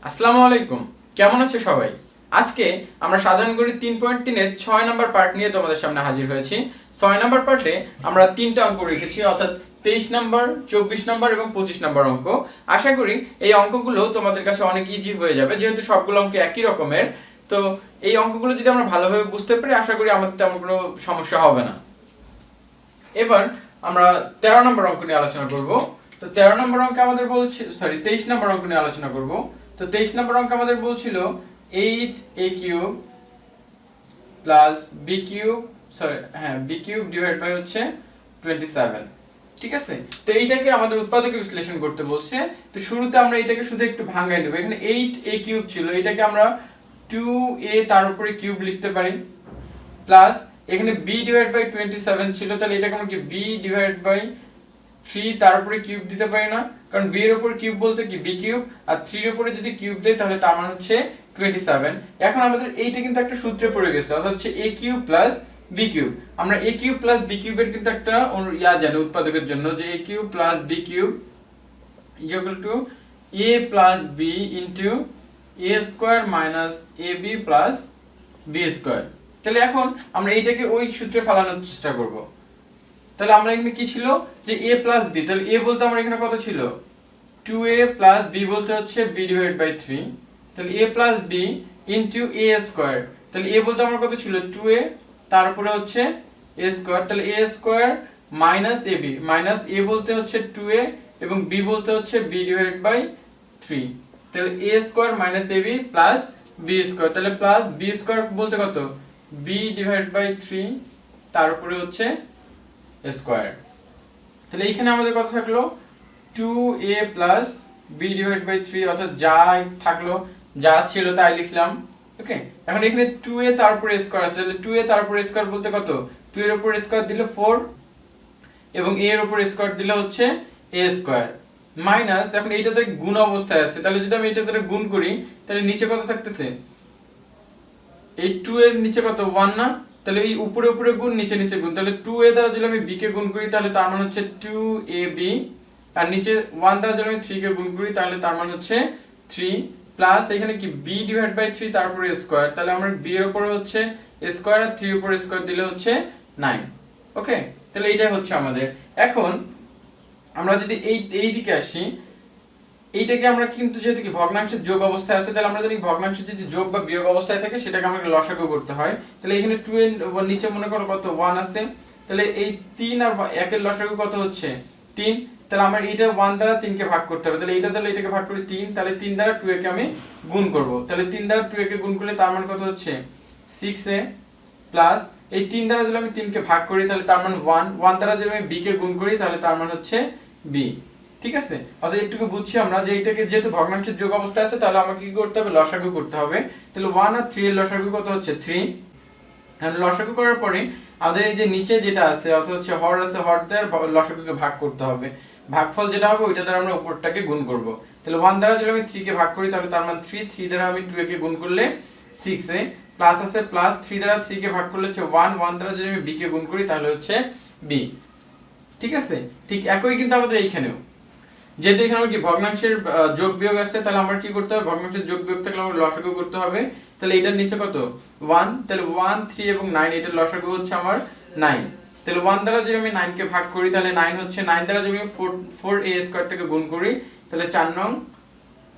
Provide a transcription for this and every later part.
আসসালামু আলাইকুম, কেমন আছো সবাই? আজকে আমরা সাধারণ গণিত 3.3 এর 6 নম্বর পার্ট নিয়ে তোমাদের সামনে হাজির হয়েছি। 6 নম্বর পার্টে আমরা 3টা অঙ্ক রেখেছি, অর্থাৎ 23 নম্বর, 24 নম্বর এবং 25 নম্বর অঙ্ক। আশা করি এই অঙ্কগুলো তোমাদের কাছে অনেক ইজি হয়ে যাবে, যেহেতু সবগুলো অঙ্ক একই রকমের। তো এই অঙ্কগুলো যদি আমরা ভালোভাবে বুঝতে পারি, আশা করি আমাদের তেমন কোনো সমস্যা হবে না। এবার আমরা 13 নম্বর অঙ্ক নিয়ে আলোচনা করব। তো 13 নম্বর অঙ্ক আমাদের বলছিল, 23 নম্বর অঙ্ক নিয়ে আলোচনা করব। তো 23 নম্বর অঙ্ক আমাদের বলছিল 8a cube plus b cube b cube divide by হচ্ছে 27। ঠিক আছে, তো এইটাকে আমাদের উৎপাদকে বিশ্লেষণ করতে বলছে। তো শুরুতে আমরা এটাকে শুধু একটু ভাঙাই নেব। এখানে 8a কিউব ছিল, এটাকে আমরা 2a তার উপরে কিউব লিখতে পারি, প্লাস এখানে b ডিভাইড বাই 27 ছিল, তাহলে এটাকে আমরা কি b ডিভাইড বাই 3 তার উপরে কিউব দিতে পারি না? কারণ b এর উপর কিউব বলতে কি b কিউব, আর 3 এর উপরে যদি কিউব দেই তাহলে তার মান হচ্ছে 27। এখন আমাদের এইটা কিন্তু একটা সূত্রে পড়ে গেছে, অর্থাৎ হচ্ছে a cube plus b cube. আমরা a কিউব প্লাস b কিউবের কিন্তু একটা জানি উৎপাদকের জন্য, যে a cube plus b cube equal to a plus b into a square minus ab plus b square. তাহলে এখন আমরা এইটাকে ওই সূত্রে ফেলানোর চেষ্টা করব। তাহলে আমরা এখানে কি ছিল, যে a প্লাস b, তাহলে a বলতে আমরা এখানে কত ছিল 2a প্লাস b বলতে হচ্ছে b ডিভাইড বাই 3, তাহলে a plus b into a square. তাহলে a বলতে আমরা কত ছিল 2a, তার উপরে হচ্ছে a স্কয়ার, তাহলে a square minus ab, minus a বলতে হচ্ছে 2a এবং b বলতে হচ্ছে b ডিভাইড বাই 3, তাহলে a square minus ab plus b square, তাহলে প্লাস b স্কয়ার বলতে কত b ডিভাইড বাই 3 তার উপরে হচ্ছে স্কয়ার। তাহলে এইখানে আমাদের কত থাকলো 2a plus b divide by 3, অর্থাৎ যা থাকলো, যা ছিল তাই লিখলাম। ওকে, এখন এখানে 2a তার উপরে স্কয়ার আছে, তাহলে 2a তার উপরে স্কয়ার বলতে কত 2 এর উপরে স্কয়ার দিলে 4 এবং a এর উপরে স্কয়ার দিলে হচ্ছে a স্কয়ার, মাইনাস এখন এইটাতে গুণ অবস্থায় আছে, তাহলে যদি আমি এটা দ্বারা গুণ করি তাহলে নিচে কত থাকতেছে, এই 2 এর নিচে কত 1 না, তাহলে এই উপরে উপরে গুণ নিচে নিচে গুণ, তাহলে 2a দ্বারা যদি আমি b কে গুণ করি তাহলে তার মান হচ্ছে 2ab, আর নিচে 1 দ্বারা যদি আমি 3 কে গুণ করি তাহলে তার মান হচ্ছে 3, প্লাস এখানে কি b ডিভাইড বাই 3 তারপরে স্কয়ার, তাহলে আমরা b এর উপরে হচ্ছে স্কয়ার আর 3 এর উপরে স্কয়ার দিলে হচ্ছে 9। ওকে, তাহলে এইটাই হচ্ছে আমাদের। এখন আমরা যদি এই দিকে আসি, এইটাকে আমরা কিন্তু যেহেতু কি ভগ্নাংশের যোগ অবস্থায় আছে, তাহলে আমরা জানি ভগ্নাংশ যদি যোগ বা বিয়োগ অবস্থায় থাকে সেটাকে আমাকে লসাগু করতে হয়। তাহলে এখানে 2 এর নিচে মনে করো কত 1 আছে, তাহলে এই 3 আর 1 এর লসাগু কত হচ্ছে 3, তাহলে আমার এইটা 1 দ্বারা 3 কে ভাগ করতে হবে, তাহলে এইটা তাহলে এটাকে ভাগ করি 3, তাহলে 3 দ্বারা 2a কে আমি গুণ করব, তাহলে 3 দ্বারা 2a কে গুণ করলে তার মান কত হচ্ছে 6a, প্লাস এই 3 দ্বারা যদি আমি 3 কে ভাগ করি তাহলে তার মান 1, 1 দ্বারা যদি আমি b কে গুণ করি তাহলে তার মান হচ্ছে b। ঠিক আছে, অর্থাৎ একটু বুঝছি আমরা যে এটাকে যেহেতু ভগ্নাংশের যোগ অবস্থায় আছে তাহলে আমাকে কি করতে হবে লসাগু করতে হবে। তাহলে 1 আর 3 এর লসাগু কত হচ্ছে 3, আর লসাগু করার পরে আমাদের এই যে নিচে যেটা আছে অর্থাৎ হচ্ছে হর আছে, হর দ্বারা লসাগুকে ভাগ করতে হবে, ভাগফল যেটা হবে ওইটা দ্বারা আমরা উপরটাকে গুণ করব। তাহলে 1 দ্বারা যদি আমি 3 কে ভাগ করি তাহলে তার মান 3, 3 দ্বারা আমি 2 কে গুণ করলে 6a, প্লাস আছে প্লাস 3 দ্বারা 3 কে ভাগ করলে হচ্ছে 1, 1 দ্বারা যদি আমি b কে গুণ করি তাহলে হচ্ছে b। ঠিক আছে, ঠিক একই কিন্তু আমাদের এইখানেও, যেহেতু এখানে কি ভগ্নাংশের যোগ বিয়োগ আছে তাহলে আমরা কি করতে হবে, ভগ্নাংশের যোগ বিয়োগ থাকলে আমরা লসাগু করতে হবে। তাহলে এটার নিচে কত 1, তাহলে 1, 3 এবং 9, এটার লসাগু হচ্ছে আমার 9, তাহলে 1 দ্বারা যদি আমি 9 কে ভাগ করি তাহলে 9 হচ্ছে, 9 দ্বারা যদি আমি 4a স্কয়ার টাকে গুণ করি তাহলে 4 নং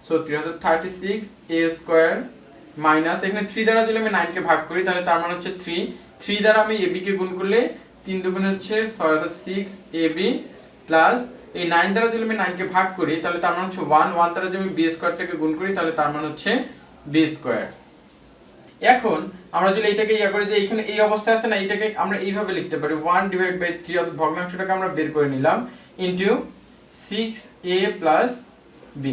36a স্কয়ার, মাইনাস এখানে 3 দ্বারা যদি আমি 9 কে ভাগ করি তাহলে তার মান হচ্ছে 3, 3 দ্বারা আমি ab কে গুণ করলে 3 দুগুণে হচ্ছে 6 অর্থাৎ 6ab, প্লাস এই 9 দ্বারা যদি আমি 9 কে ভাগ করি তাহলে তার মান হচ্ছে 1, 1 দ্বারা যদি আমি b স্কয়ারটাকে গুণ করি তাহলে তার মান হচ্ছে b স্কয়ার। এখন আমরা যদি এটাকে করি যে এখানে এই অবস্থায় আছে না, এটাকে আমরা এইভাবে লিখতে পারি 1 ডিভাইড বাই 3, অর্থাৎ ভগ্নাংশটাকে আমরা বের করে নিলাম, ইনটু 6a প্লাস b।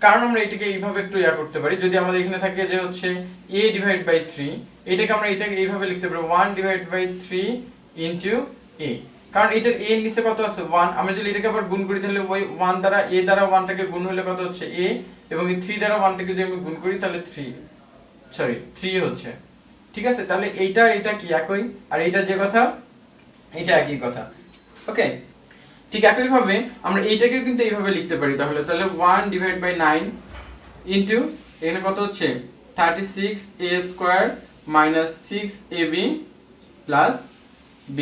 কারণ আমরা এটাকে এইভাবে একটু করতে পারি, যদি আমাদের এখানে থাকে যে হচ্ছে a ডিভাইড বাই 3, এটাকে আমরা এটাকে এইভাবে লিখতে পারি 1 ডিভাইড বাই 3 ইনটু a, কারণ এটার a এর নিচে কত আছে 1, আমরা যদি এটাকে আবার গুণ করি তাহলে ওই 1 দ্বারা a দ্বারা 1 টাকে গুণ হলে কত হচ্ছে a, এবং এই 3 দ্বারা 1 টাকে যদি আমি গুণ করি তাহলে 3 হচ্ছে। ঠিক আছে, তাহলে এটা কি একই, আর এটা যে কথা এটা একই কথা। ওকে, ঠিক একই ভাবে আমরা এইটাকেও কিন্তু এইভাবে লিখতে পারি, তাহলে 1 ডিভাইড বাই 9 ইন্টু এখানে কত হচ্ছে 36a² minus 6ab plus b²।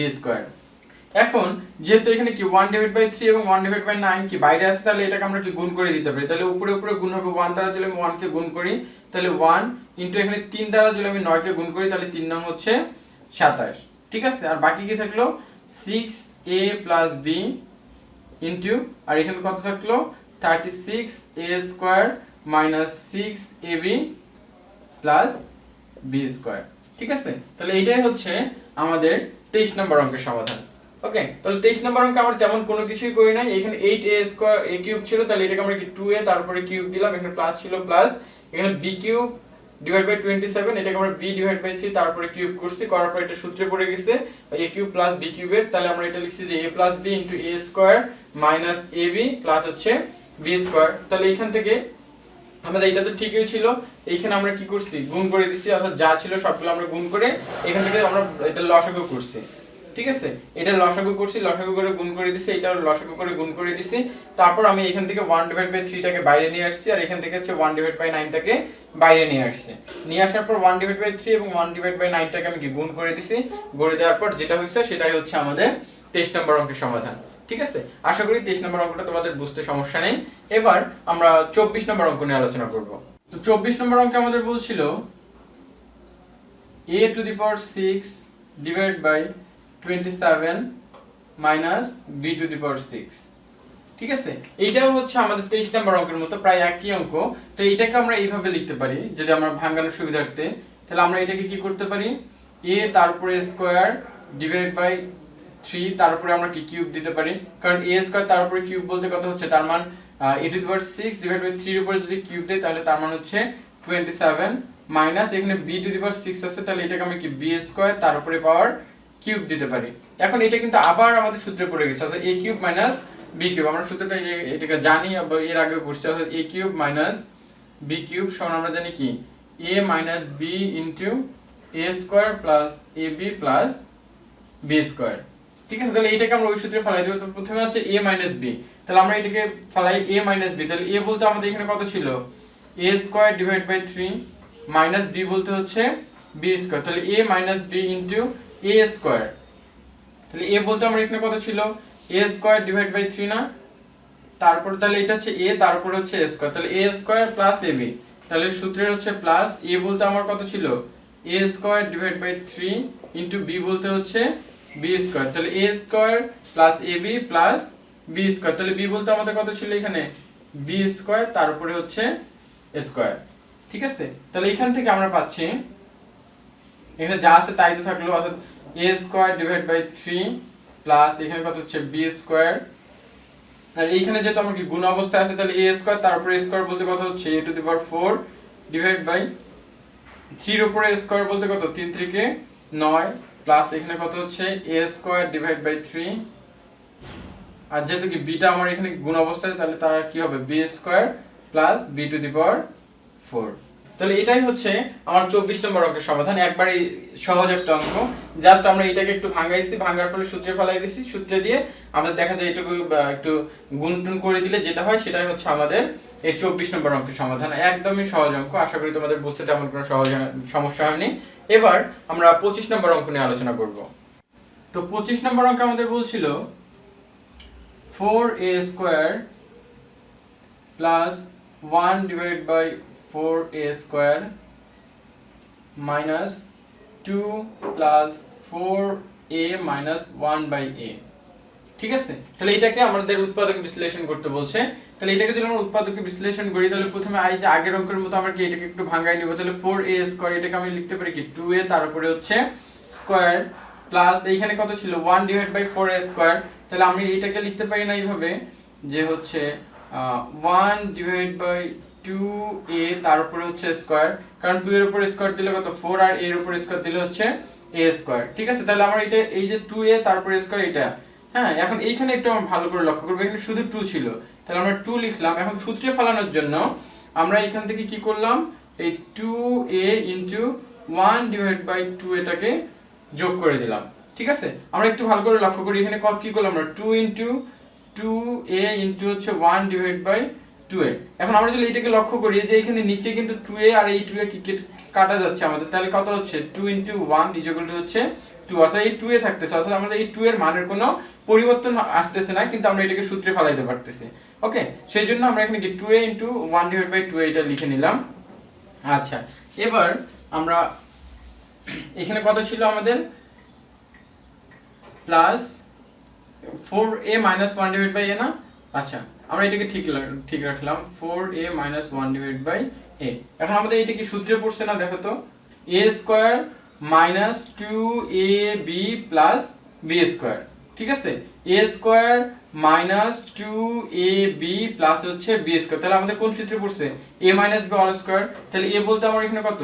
এখন যেহেতু এখানে কি 1/3 এবং 1/9 কি বাইরে আছে, তাহলে এটাকে আমরা কি গুণ করে দিতে পারি। তাহলে উপরে উপরে গুণ হবে 1 দ্বারা, যদি আমি 1 কে গুণ করি তাহলে 1 ইনটু এখানে 3 দ্বারা যদি আমি 9 কে গুণ করি তাহলে 3 নং হচ্ছে 27। ঠিক আছে, আর বাকি কি থাকলো 6a প্লাস b ইনটু আর এখানে কত থাকলো 36a² minus 6ab plus b²। ঠিক আছে, তাহলে এইটাই হচ্ছে আমাদের 23 নম্বর অঙ্কের সমাধান। ওকে, তাহলে 23 নম্বর অঙ্কে আমরা তেমন কোনো কিছুই করি নাই। এখানে 8a² ছিল, তাহলে এটাকে আমরা কি 2a তারপরে কিউব দিলাম, এখানে প্লাস ছিল প্লাস, এখানে b³ ডিভাইড বাই 27, এটাকে আমরা b ডিভাইড বাই 3 তারপরে কিউব করছি, করার পর এটা সূত্রে পড়ে গেছে a³ প্লাস b³ এর, তাহলে আমরা এটা লিখছি যে a plus b into a² minus ab plus হচ্ছে b²। তাহলে এইখান থেকে আমাদের এটা তো ঠিকই ছিল, এইখানে আমরা কি করছি গুণ করে দিছি, অর্থাৎ যা ছিল সবগুলো আমরা গুণ করে এখান থেকে আমরা এটা লসাগু করছি। ঠিক আছে, এটা লসাগু করছি, লসাগু করে গুণ করে দিছি, এটাও লসাগু করে গুণ করে দিছি। তারপর আমি এখান থেকে 1/3 টাকে বাইরে নিয়ে আসছি, আর এখান থেকে হচ্ছে 1/9 টাকে বাইরে নিয়ে আসছি। নিয়ে আসার পর 1/3 এবং 1/9 টাকে আমি কি গুণ করে দিছি, করে দেওয়ার পর যেটা হয়েছে সেটাই হচ্ছে আমাদের 23 নম্বর অঙ্কের সমাধান। ঠিক আছে, আশা করি 23 নম্বর অঙ্কটা তোমাদের বুঝতে সমস্যা নেই। এবার আমরা 24 নম্বর অঙ্ক নিয়ে আলোচনা করব। তো 24 নম্বর অঙ্কে আমাদের বলছিল a⁶ divide by 27 minus b⁶। ঠিক আছে, এইটাও হচ্ছে আমাদের 23 নম্বর অঙ্কের মতো প্রায় একই অঙ্ক। তো এটাকে আমরা এইভাবে লিখতে পারি, যদি আমরা ভাঙানোর সুবিধার্থে, তাহলে আমরা এটাকে কি করতে পারি a তারপরে স্কয়ার ডিভাইড বাই 3 তারপরে আমরা কি কিউব দিতে পারি, কারণ a² তারপরে কিউব বলতে কত হচ্ছে, তার মান a⁶ ডিভাইড বাই 3 এর উপরে যদি কিউব দেই তাহলে তার মান হচ্ছে 27 মাইনাস এখানে b⁶ আছে, তাহলে এটাকে আমি কি b² তার উপরে পাওয়ার কিউব দিতে পারি। এখন এটা কিন্তু আবার আমাদের সূত্রে পড়ে গেছে, অর্থাৎ a³ মাইনাস b³ আমরা সূত্রটা এটাকে জানি, আবার এর আগে পড়ছি, অর্থাৎ a³ মাইনাস b³ সমান আমরা জানি কি a minus b into a² plus ab plus b²। ঠিক আছে, তাহলে এটাকে আমরা ওই সূত্রে ফেলাই দেব। তো প্রথমে আছে a মাইনাস b, তাহলে আমরা এটাকে ফেলাই a মাইনাস b, তাহলে a বলতে আমাদের এখানে কত ছিল a² divide by 3 minus b বলতে হচ্ছে b², তাহলে a minus b into a², তাহলে a বলতে আমরা এখানে কত ছিল a² ডিভাইড বাই 3 না, তারপর তাহলে এটা হচ্ছে a তারপর হচ্ছে a², তাহলে a² প্লাস ab, তাহলে সূত্রের হচ্ছে প্লাস a বলতে আমার কত ছিল a² divide by 3 into b বলতে হচ্ছে b², তাহলে a² plus ab plus b², তাহলে b বলতে আমাদের কত ছিল এখানে b² তার উপরে হচ্ছে স্কয়ার। ঠিক আছে, তাহলে এখান থেকে আমরা পাচ্ছি এখানে যা আছে তাই তো থাকলো, অর্থাৎ a² ডিভাইড বাই 3 প্লাস এখানে কত হচ্ছে b², আর এইখানে যেহেতু আমরা কি গুণ অবস্থায় আছে তাহলে a² তার উপরে স্কয়ার বলতে কত হচ্ছে a⁴ ডিভাইড বাই 3 এর উপরে স্কয়ার বলতে কত 3 3 9 প্লাস এখানে কত হচ্ছে a² ডিভাইড বাই 3, আর যেহেতু কি বিটা আমার এখানে গুণ অবস্থায় তাহলে তার কি হবে b² প্লাস b⁴। তাহলে এটাই হচ্ছে আমার 24 নম্বর অঙ্কের সমাধান, একবারে সহজ একটা অঙ্ক। জাস্ট আমরা এটাকে একটু ভাঙাইছি, ভাঙার ফলে সূত্রে ফেলাই দিছি, সূত্রে দিয়ে আমরা দেখা যায় এটুকু একটু গুণটুন করে দিলে যেটা হয় সেটাই হচ্ছে আমাদের এই 24 নম্বর অঙ্কের সমাধান। একদমই সহজ অঙ্ক, আশা করি তোমাদের বুঝতে তেমন কোনো সমস্যা হয়নি। এবার আমরা 25 নম্বর অঙ্ক নিয়ে আলোচনা করব। তো 25 নম্বর অঙ্ক আমাদের বলছিল 4a² plus 1 divide by 4a² minus 2 plus 4a minus 1/a। ঠিক আছে, তাহলে এটাকে আমাদের উৎপাদক বিশ্লেষণ করতে বলছে। তাহলে এটাকে যদি আমরা উৎপাদকে বিশ্লেষণ করি তাহলে প্রথমে এই যে আগের অঙ্কের মতো আমরা কি এটাকে একটু ভাঙাই নিব, তাহলে 4a² এটাকে আমি লিখতে পারি কি 2a তার উপরে হচ্ছে স্কয়ার প্লাস এইখানে কত ছিল 1 ডিভাইড বাই 4a², তাহলে আমি এটাকে লিখতে পারি না এইভাবে যে হচ্ছে 1 ডিভাইড বাই 2a তার উপরে হচ্ছে স্কয়ার, কারণ 2 এর উপরে স্কয়ার দিলে কত 4 আর a এর উপরে স্কয়ার দিলে হচ্ছে a²। ঠিক আছে, তাহলে আমরা এটা এই যে 2a তার উপরে স্কয়ার এটা, হ্যাঁ এখন এইখানে একটু আমরা ভালো করে লক্ষ্য করব, এখানে শুধু 2 ছিল, তাহলে আমরা 2 লিখলাম। এখন সূত্রে ফেলানোর জন্য আমরা এখান থেকে কি করলাম এই 2a ইনটু 1 ডিভাইড বাই 2 এটাকে যোগ করে দিলাম। ঠিক আছে, আমরা একটু ভালো করে লক্ষ্য করি এখানে কি করলাম আমরা 2 ইনটু 2a ইনটু হচ্ছে 1 ডিভাইড বাই 2a। এখন আমরা যদি এটাকে লক্ষ্য করি যে এখানে নিচে কিন্তু 2a আর এই 2a কি কাটা যাচ্ছে আমাদের, তাহলে কত হচ্ছে 2 * 1 = হচ্ছে 2, অর্থাৎ এই 2a থাকতেছে, অর্থাৎ আমাদের এই 2 এর মানের কোনো পরিবর্তন আসতেছে না, কিন্তু আমরা এটাকে সূত্রে ফলাইতে পারতেছি। ওকে, সেই জন্য আমরা এখানে কি 2a * 1/2 এটা লিখে নিলাম। আচ্ছা, এবার আমরা এখানে কত ছিল আমাদের প্লাস 4a - 1/a না। আচ্ছা, আমরা এটাকে ঠিক রাখলাম 4a - 1/a। এখন আমাদের এটা কি সূত্রে পড়ছে না, দেখো তো, a² - 2ab + b²। ঠিক আছে, a² - 2ab + হচ্ছে b²। তাহলে আমাদের কোন সূত্রে পড়ছে, a - b²। তাহলে a বলতে আমরা এখানে কত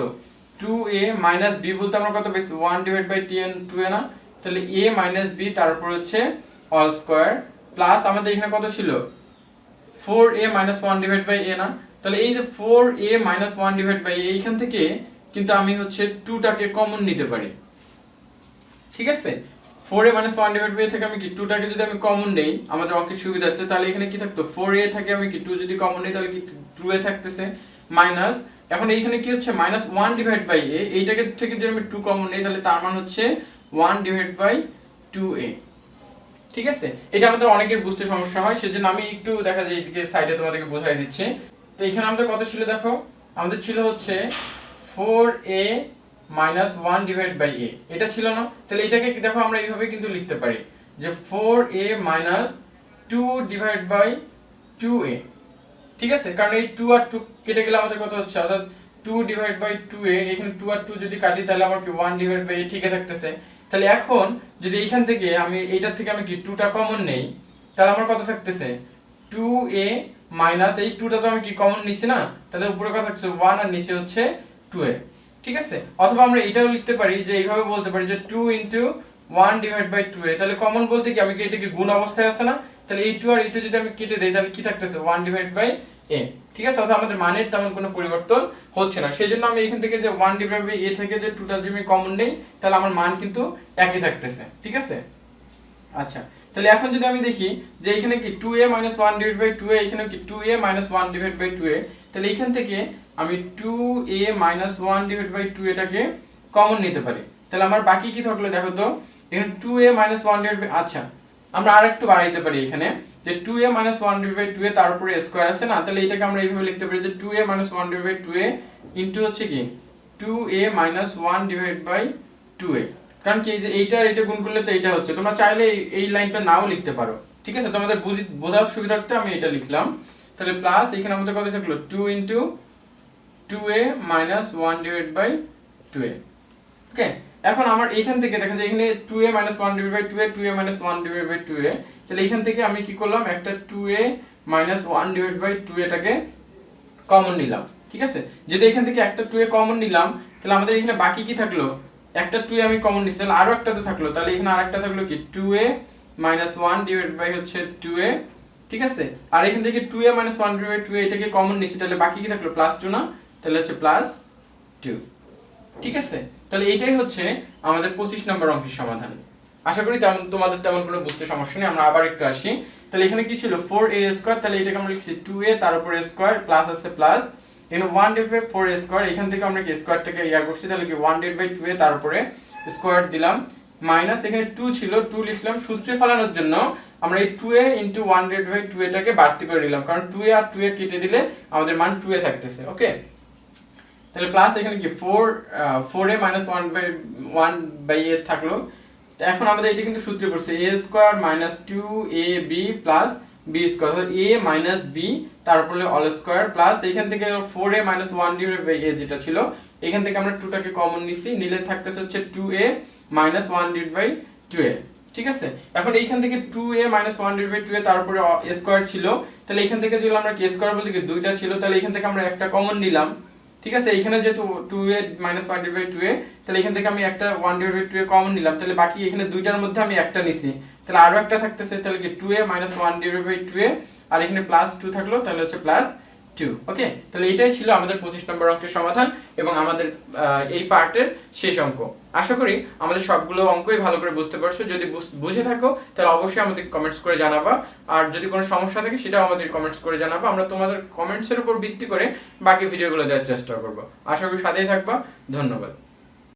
2a - b বলতে আমরা কত পেয়েছি 1/2a না। তাহলে a - b তারপর হচ্ছে হোল স্কয়ার প্লাস আমাদের এখানে কত ছিল 4a - 1/a না। তাহলে এই যে 4a - 1/a এইখান থেকে কিন্তু আমি হচ্ছে 2 টাকে কমন নিতে পারি। ঠিক আছে, 4a - 1/a থেকে আমি কি 2 টাকে যদি আমি কমন নেই আমাদের অঙ্কের সুবিধার্থে, তাহলে এখানে কি থাকতো 4a থেকে আমি কি 2 যদি কমন নেই তাহলে কি 2a থাকতেছে মাইনাস, এখন এইখানে কি হচ্ছে -1/a, এইটাকে থেকে যদি আমি 2 কমন নেই তাহলে তার মান হচ্ছে 1/2a। ঠিক আছে, এটা আমাদের অনেকের বুঝতে সমস্যা হয়, সেজন্য আমি একটু দেখা যায় এইদিকে সাইডে তোমাদেরকে বোঝাই দিচ্ছি। তো এখানে আমাদের কত ছিল দেখো, আমাদের ছিল হচ্ছে 4a - 1/a, এটা ছিল না। তাহলে এটাকে দেখো আমরা এইভাবে কিন্তু লিখতে পারি যে 4a - 2/2a। ঠিক আছে, কারণ এই 2 আর 2 কেটে গেলে আমাদের কত হচ্ছে, অর্থাৎ 2/2a, এখানে 2 আর 2 যদি কাটি তাহলে আমার কি 1/a ঠিকই থাকতেছে। তাহলে এখন যদি এইখান থেকে আমি এইটার থেকে আমি কি 2 টা কমন নেই তাহলে আমার কত থাকতেছে 2a মাইনাস এই 2 টা তো আমি কি কমন নিছি না, তাহলে উপরে কত থাকছে 1 আর নিচে হচ্ছে 2a। ঠিক আছে, অথবা আমরা এটাও লিখতে পারি যে এইভাবে বলতে পারি যে 2 * 1/2a। তাহলে কমন বলতে কি আমি কি এটা কি গুণ অবস্থায় আছে না, তাহলে এই 2 আর এই 2 যদি আমি কেটে দেই তাহলে কি থাকতেছে 1/a। ঠিক আছে, অর্থাৎ আমাদের মানের তেমন কোনো পরিবর্তন হচ্ছে না, সেজন্য আমি এখান থেকে যে 1/a থেকে যে 2 টা যদি আমি কমন নেই তাহলে আমার মান কিন্তু একই থাকতেছে। ঠিক আছে, আচ্ছা, তাহলে এখন যদি আমি দেখি যে এখানে কি 2a - 1/2a, এখানে কি 2a - 1/2a, তাহলে এখান থেকে আমি 2a - 1/2 এটাকে কমন নিতে পারি। তাহলে আমার বাকি কি থাকলো দেখো তো, এখানে 2a - 1/2। আচ্ছা, আমরা আরেকটু বাড়াইতে পারি এখানে যে 2a - 1/2 তার উপরে স্কয়ার আছে না, তাহলে এটাকে আমরা এইভাবে লিখতে পারি যে 2a - 1/2 ইনটু হচ্ছে কি 2a - 1/2a। কারণ কি এই যে এইটা আর এটা গুণ করলে তো এইটা হচ্ছে, তোমরা চাইলে এই লাইনটা নাও লিখতে পারো। ঠিক আছে, তোমাদের বোঝার সুবিধার্থে আমি এটা লিখলাম। তাহলে প্লাস এখানে আমাদের কত থাকলো 2 * 2a - 1/2a। ওকে, এখন আমার এইখান থেকে দেখা যায় এখানে 2a - 1/2a 2a - 1/2a, তাহলে এইখান থেকে আমি কি করলাম একটা 2a - 1/2 এটাকে কমন নিলাম। ঠিক আছে, যদি এখান থেকে একটা 2a কমন নিলাম তাহলে আমাদের এখানে বাকি কি থাকলো, একটা 2a আমি কমন নিছি তাহলে আরো একটা তো থাকলো, তাহলে এখানে আরেকটা থাকলো কি 2a - 1/2 হচ্ছে 2a। ঠিক আছে, আর এখান থেকে 2a - 1/2 এটাকে কমন নিছি তাহলে বাকি কি থাকলো +2 না, তাহলে হচ্ছে +2। ঠিক আছে, তাহলে এইটাই হচ্ছে আমাদের 25 নম্বর অঙ্কের সমাধান। আশা করি তোমাদের তেমন কোনো বুঝতে সমস্যা নেই। আমরা আবার একটু আসি, তাহলে এখানে কি ছিল 4a², তাহলে এটাকে আমরা লিখছি 2a তার উপরে স্কয়ার প্লাস আছে প্লাস এখানে 1/4a², এখান থেকে আমরা কি স্কয়ারটাকে করছি, তাহলে কি 1/2a তার উপরে স্কয়ার দিলাম মাইনাস এখানে 2 ছিল 2 লিখলাম, সূত্রে ফলানোর জন্য আমরা এই 2a * 1/2 এটাকে বাড়তি করে নিলাম, কারণ 2a আর 2a কেটে দিলে আমাদের মান 2a থাকতেছে। ওকে, তাহলে প্লাস এখানে কি 4a - 1/a থাকলো। এখন আমাদের এটা কিন্তু সূত্রে পড়ছে a² - 2ab + b², অর্থাৎ a - b তারপরে অল স্কয়ার প্লাস এখান থেকে 4a - 1/a যেটা ছিল এখান থেকে আমরা 2 টাকে কমন নিছি, নিলে থাকতেছে হচ্ছে 2a - 1/2a। ঠিক আছে, এখন এইখান থেকে 2a - 1/2 তারপরে স্কয়ার ছিল, তাহলে এখান থেকে যদি আমরা কি স্কয়ার বলতে কি দুইটা ছিল, তাহলে এখান থেকে আমরা একটা কমন নিলাম। ঠিক আছে, এখানে যেহেতু 2a - 1/2a, তাহলে এখান থেকে আমি একটা 1/2a কমন নিলাম, তাহলে বাকি এখানে দুইটার মধ্যে আমি একটা নিছি, তাহলে আরো একটা থাকতেছে, তাহলে কি 2a - 1/2a আর এখানে +2 থাকলো, তাহলে হচ্ছে 2। ওকে, তাহলে এটাই ছিল আমাদের 25 নম্বর অঙ্কের সমাধান এবং আমাদের এই পার্টের শেষ অঙ্ক। আশা করি আমাদের সবগুলো অঙ্কই ভালো করে বুঝতে পারছো। যদি বুঝে থাকো তাহলে অবশ্যই আমাদের কমেন্টস করে জানাবা, আর যদি কোনো সমস্যা থাকে সেটাও আমাদের কমেন্টস করে জানাবা। আমরা তোমাদের কমেন্টসের উপর ভিত্তি করে বাকি ভিডিওগুলো দেওয়ার চেষ্টা করব। আশা করি সাথেই থাকবা। ধন্যবাদ।